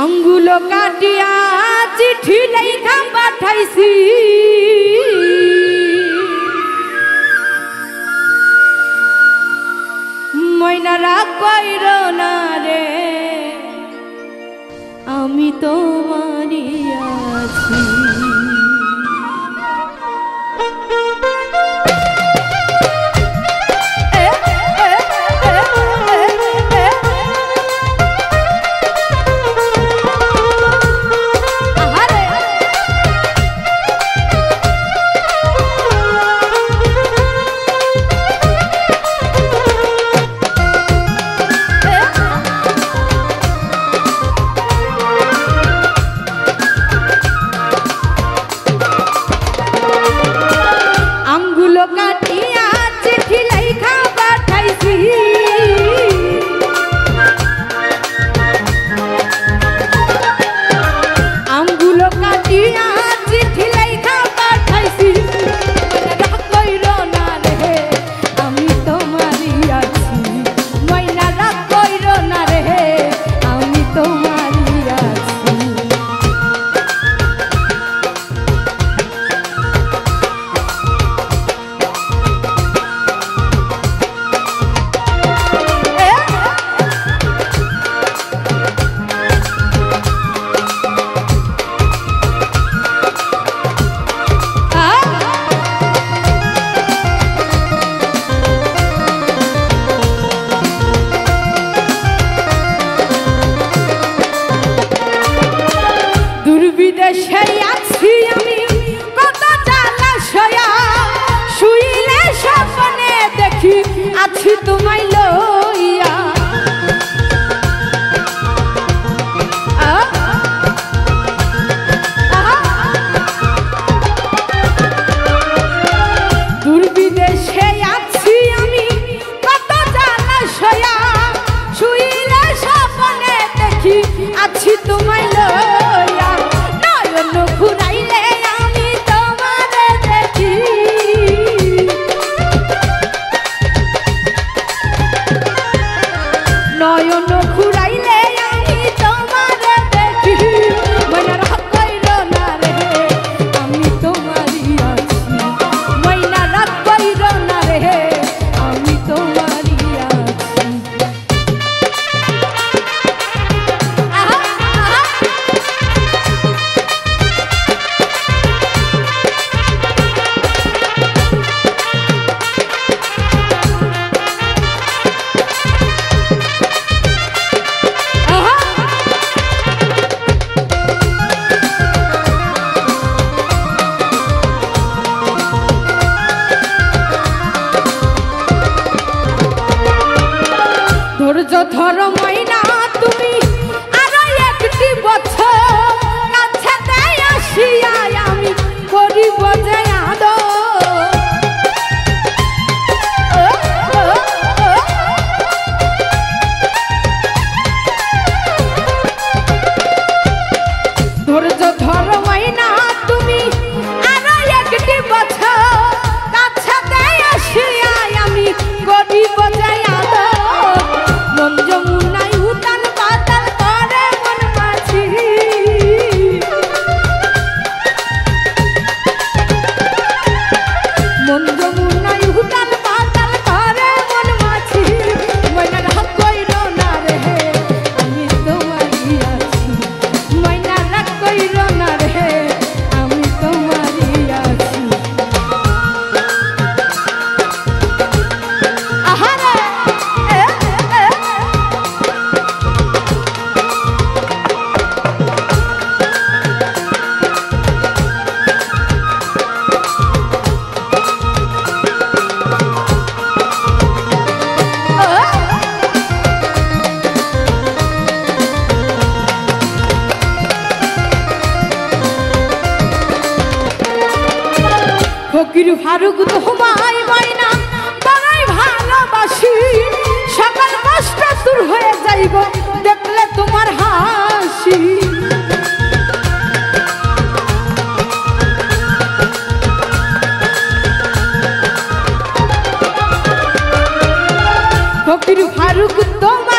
আঙ্গুলো কাটিয়া চিঠি লেখা পাঠাইছি ময়না রাগ কইর না রে আমি তোমারই আছি। আছি তোমায় লইয়া দূর বিদেশে আছি আমি কত জালাশয়া শুইলে স্বপ্নে দেখি আছি তোমায় লইয়া নয়ন ঘুরাইলে আমি তোমারে দেখি নয়ন ঘুরাইলে আমি তোমারে দেখি ময়না রাগ কইর না রে আমি তোমারই আছি ময়না রাগ কইর না রে আমি তোমারই আছি। ধৈর্য ধরো ময়না তুমি আরো একটি বছর কাছেতে আসিয়া আমি করিব যে আদর ধৈর্য ধরো ময়না তুমি আরো একটি বছর কাছেতে আসিয়া আমি করিব যে আদর মন যমুনায় উতাল পাতাল করে মন মাঝি মন যমুনায় উতাল পাতাল করে মন মাঝি ময়না রাগ কইর না রে আমি তোমারই আছি ময়না রাগ কইর না রে আমি তোমারই আছি। আহারে ফকির ফারুক তোমায় ময়না বড়ই ভালোবাসি সকল কষ্ট দূর হয়ে যাইব দেখলে তোমার হাসি ফকির ফারুক তোমায়